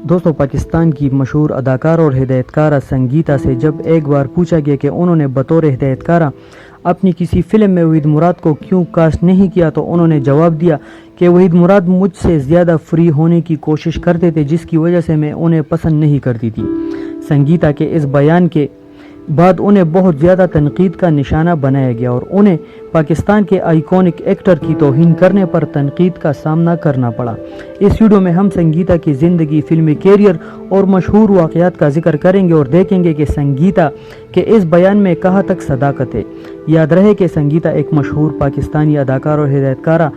دوستوں، پاکستان کی مشہور اداکارہ اور ہدایتکارہ سنگیتا سے جب ایک بار پوچھا گیا کہ انہوں نے بطور ہدایتکارہ اپنی کسی فلم میں وحید مراد کو کیوں کاسٹ نہیں کیا، تو انہوں نے جواب دیا کہ وحید مراد مجھ سے زیادہ فری ہونے کی کوشش کرتے تھے، جس کی وجہ سے میں انہیں پسند نہیں کرتی تھی۔ سنگیتا کے اس بیان کے بعد انہیں بہت زیادہ تنقید کا نشانہ بنایا گیا اور انہیں پاکستان کے آئیکونک ایکٹر کی توہین کرنے پر تنقید کا سامنا کرنا پڑا۔ اس ویڈیو میں ہم سنگیتا کی زندگی، فلمی کیریئر اور مشہور واقعات کا ذکر کریں گے اور دیکھیں گے کہ سنگیتا کے اس بیان میں کہاں تک صداقت ہے۔ یاد رہے کہ سنگیتا ایک مشہور پاکستانی اداکار اور ہدایتکارہ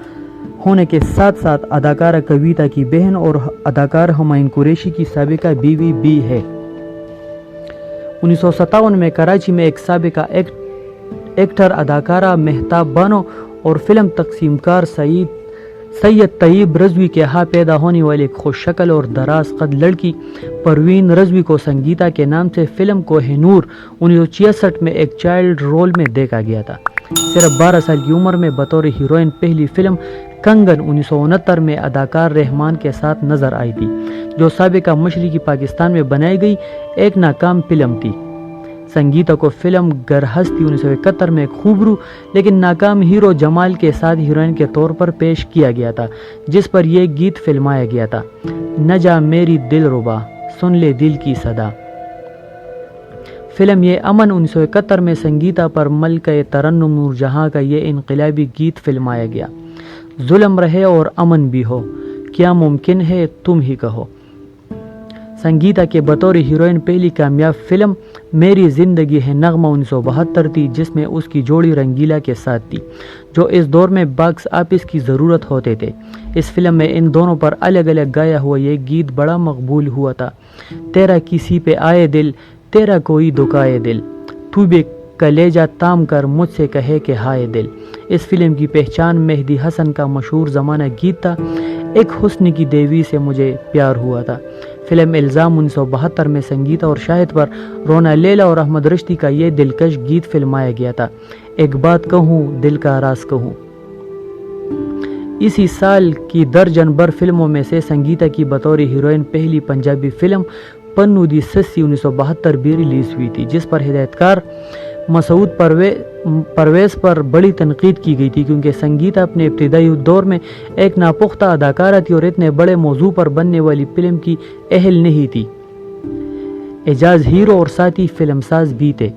ہونے کے ساتھ ساتھ اداکارہ کویتا کی بہن اور اداکار ہمایوں قریشی کی سابقہ بیوی بھی ہے۔ 1957 میں کراچی میں ایک سابقہ ایکٹر، اداکارہ مہتاب بانو اور فلم تقسیم کار سید طیب رضوی کے ہاں پیدا ہونے والی ایک خوش شکل اور دراز قد لڑکی پروین رضوی کو سنگیتا کے نام سے فلم کوہ نور 1966 میں ایک چائلڈ رول میں دیکھا گیا تھا۔ صرف 12 سال کی عمر میں بطور ہیروئن پہلی فلم کنگن 1969 میں اداکار رحمان کے ساتھ نظر آئی تھی، جو سابقہ مشرقی پاکستان میں بنائی گئی ایک ناکام فلم تھی۔ سنگیتا کو فلم گر ہستی 1971 میں ایک خوبرو لیکن ناکام ہیرو جمال کے ساتھ ہیروئن کے طور پر پیش کیا گیا تھا، جس پر یہ گیت فلمایا گیا تھا، نہ جا میری دل ربا سن لے دل کی صدا۔ فلم یہ امن 1971 میں سنگیتا پر ملکہ ترنم نور جہاں کا یہ انقلابی گیت فلمایا گیا۔ ظلم رہے اور امن بھی ہو، کیا ممکن ہے تم ہی کہو۔ سنگیتا کے بطور ہیروئن پہلی کامیاب فلم میری زندگی ہے نغمہ 1972 تھی، جس میں اس کی جوڑی رنگیلا کے ساتھ تھی، جو اس دور میں باکس آفس کی ضرورت ہوتے تھے۔ اس فلم میں ان دونوں پر الگ الگ گایا ہوا یہ گیت بڑا مقبول ہوا تھا۔ تیرا کسی پہ آئے دل، تیرا کوئی دکھائے دل، تو بھی کلیجہ تام کر مجھ سے کہے کہ ہائے دل۔ اس فلم کی پہچان مہدی حسن کا مشہور زمانہ گیت تھا، ایک حسن کی دیوی سے مجھے پیار ہوا تھا۔ فلم الزام 1972 میں سنگیتا اور شاہد پر رونا لیلا اور احمد رشدی کا یہ دلکش گیت فلمایا گیا تھا، ایک بات کہوں دل کا راز کہوں۔ اسی سال کی درجن بھر فلموں میں سے سنگیتا کی بطور ہیروئن پہلی پنجابی فلم پنو دی سسی 1972 بھی ریلیز ہوئی تھی، جس پر ہدایتکار مسعود پرویز پر بڑی تنقید کی گئی تھی، کیونکہ سنگیتا اپنے ابتدائی دور میں ایک ناپختہ اداکارہ تھی اور اتنے بڑے موضوع پر بننے والی فلم کی اہل نہیں تھی۔ اعجاز ہیرو اور ساتھی فلم ساز بھی تھے۔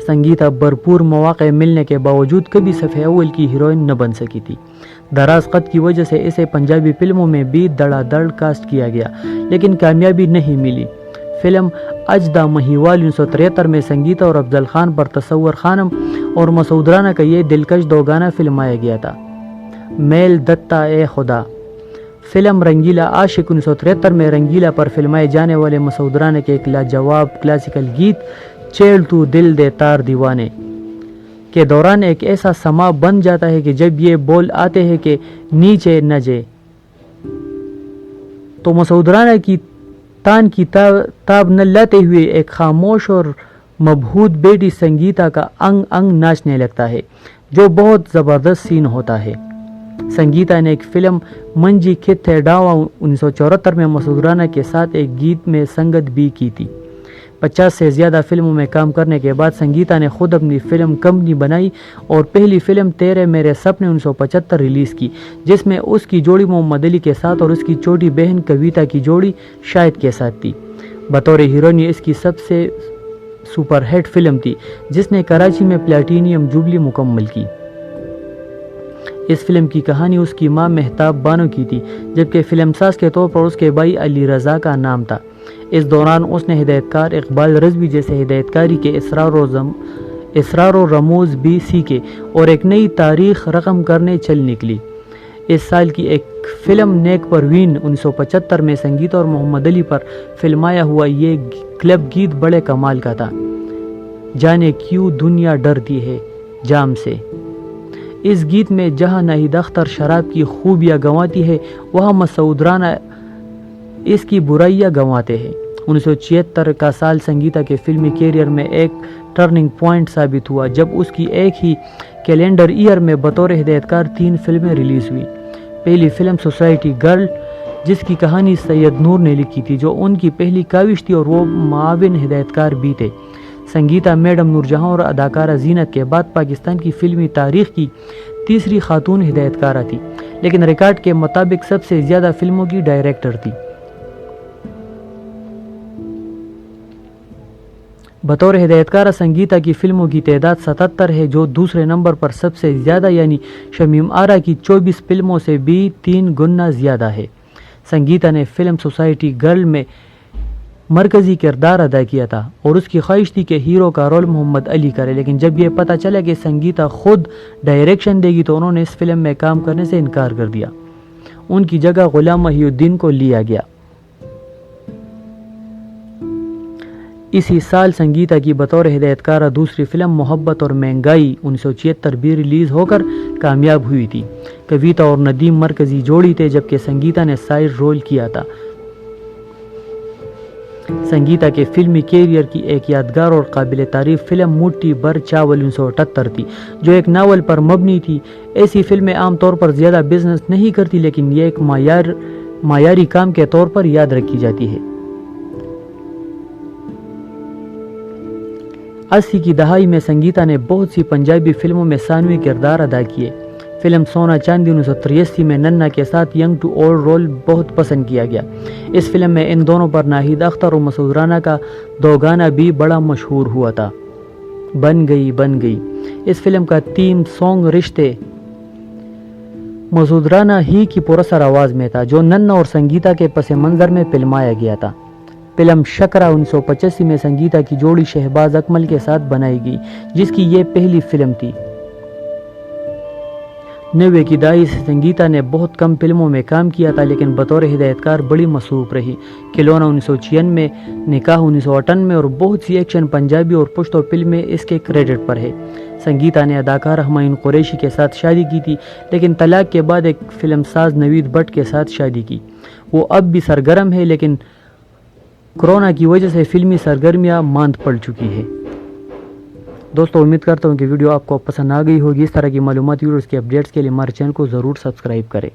سنگیتا بھرپور مواقع ملنے کے باوجود کبھی صفحہ اول کی ہیروئن نہ بن سکی تھی۔ دراز قد کی وجہ سے اسے پنجابی فلموں میں بھی دڑا دڑ کاسٹ کیا گیا، لیکن کامیابی نہیں ملی۔ فلم اجدا مہیوال 1973 میں سنگیتا اور افضل خان پر تصور خانم اور مسعود رانا کا یہ دلکش دو گانا فلمایا گیا تھا۔ میل دتا اے خدا۔ فلم رنگیلا عاشق 1973 میں رنگیلا پر فلمائے جانے والے مسعود رانا کے ایک لاجواب کلاسیکل گیت چیل تو دل دے تار دیوانے کے دوران ایک ایسا سما بن جاتا ہے کہ جب یہ بول آتے ہیں کہ نیچے نہ جے، تو مسعود رانا کی تان کی تاب نہ لاتے ہوئے ایک خاموش اور مبہوت بیٹی سنگیتا کا انگ انگ ناچنے لگتا ہے، جو بہت زبردست سین ہوتا ہے۔ سنگیتا نے ایک فلم منجی کھتے ڈاوا 1974 میں مسعود رانا کے ساتھ ایک گیت میں سنگت بھی کی تھی۔ 50 سے زیادہ فلموں میں کام کرنے کے بعد سنگیتا نے خود اپنی فلم کمپنی بنائی اور پہلی فلم تیرے میرے سپنے 1975 ریلیز کی، جس میں اس کی جوڑی محمد علی کے ساتھ اور اس کی چھوٹی بہن کویتا کی جوڑی شاہد کے ساتھ تھی۔ بطور ہیروئن اس کی سب سے سپر ہٹ فلم تھی، جس نے کراچی میں پلاٹینیم جوبلی مکمل کی۔ اس فلم کی کہانی اس کی ماں مہتاب بانو کی تھی، جبکہ فلم ساز کے طور پر اس کے بھائی علی رضا کا نام تھا۔ اس دوران اس نے ہدایتکار اقبال رضوی جیسے ہدایتکاری کے اسرار و رموز بھی سیکھے اور ایک نئی تاریخ رقم کرنے چل نکلی۔ اس سال کی ایک فلم نیک پروین 1975 میں سنگیتا اور محمد علی پر فلمایا ہوا یہ کلب گیت بڑے کمال کا تھا، جانے کیوں دنیا ڈرتی ہے جام سے۔ اس گیت میں جہاں ناہید اختر شراب کی خوبیاں گنواتی ہے، وہاں مسعود رانا اس کی برائیاں گنواتے ہیں۔ 1976 کا سال سنگیتا کے فلمی کیریئر میں ایک ٹرننگ پوائنٹ ثابت ہوا، جب اس کی ایک ہی کیلنڈر ایئر میں بطور ہدایتکار 3 فلمیں ریلیز ہوئی۔ پہلی فلم سوسائٹی گرل جس کی کہانی سید نور نے لکھی تھی، جو ان کی پہلی کاوش تھی اور وہ معاون ہدایتکار بھی تھے۔ سنگیتا میڈم نور جہاں اور اداکارہ زینت کے بعد پاکستان کی فلمی تاریخ کی تیسری خاتون ہدایتکارہ تھی، لیکن ریکارڈ کے مطابق سب سے زیادہ فلموں کی ڈائریکٹر تھی۔ بطور ہدایتکارہ سنگیتا کی فلموں کی تعداد 77 ہے، جو دوسرے نمبر پر سب سے زیادہ یعنی شمیم آرا کی 24 فلموں سے بھی 3 گنا زیادہ ہے۔ سنگیتا نے فلم سوسائٹی گرل میں مرکزی کردار ادا کیا تھا اور اس کی خواہش تھی کہ ہیرو کا رول محمد علی کرے، لیکن جب یہ پتہ چلا کہ سنگیتا خود ڈائریکشن دے گی تو انہوں نے اس فلم میں کام کرنے سے انکار کر دیا۔ ان کی جگہ غلام محی الدین کو لیا گیا۔ اسی سال سنگیتا کی بطور ہدایتکارہ دوسری فلم محبت اور مہنگائی 1976 بھی ریلیز ہو کر کامیاب ہوئی تھی۔ کویتا اور ندیم مرکزی جوڑی تھے، جبکہ سنگیتا نے سائیڈ رول کیا تھا۔ سنگیتا کے فلمی کیریئر کی ایک یادگار اور قابل تعریف فلم موٹی بر چاول 1978 تھی، جو ایک ناول پر مبنی تھی۔ ایسی فلمیں عام طور پر زیادہ بزنس نہیں کرتی، لیکن یہ ایک معیاری کام کے طور پر یاد رکھی جاتی ہے۔ 80 کی دہائی میں سنگیتا نے بہت سی پنجابی فلموں میں ثانوی کردار ادا کیے۔ فلم سونا چاندی 1983 میں ننا کے ساتھ ینگ ٹو اولڈ رول بہت پسند کیا گیا۔ اس فلم میں ان دونوں پر ناہید اختر اور مسعود رانا کا دو گانا بھی بڑا مشہور ہوا تھا۔ بن گئی بن گئی اس فلم کا تھیم سانگ رشتے مسعود رانا ہی کی پراثر آواز میں تھا، جو ننا اور سنگیتا کے پس منظر میں فلمایا گیا تھا۔ فلم شکرا 1985 میں سنگیتا کی جوڑی شہباز اکمل کے ساتھ بنائی گئی، جس کی یہ پہلی فلم تھی۔ 90 کی دہائی سے سنگیتا نے بہت کم فلموں میں کام کیا تھا، لیکن بطور ہدایتکار بڑی مصروف رہی۔ کھلونا 1996 میں، نکاح 1998 اور بہت سی ایکشن پنجابی اور پشتو فلمیں اس کے کریڈٹ پر ہے۔ سنگیتا نے اداکار ہمایوں قریشی کے ساتھ شادی کی تھی، لیکن طلاق کے بعد ایک فلم ساز نوید بٹ کے ساتھ شادی کی۔ وہ اب بھی سرگرم ہے، لیکن کورونا کی وجہ سے فلمی سرگرمیاں ماند پڑ چکی ہے۔ دوستو، امید کرتا ہوں کہ ویڈیو آپ کو پسند آ گئی ہوگی۔ اس طرح کی معلوماتی اور اس کے اپڈیٹس کے لیے ہمارے چینل کو ضرور سبسکرائب کریں۔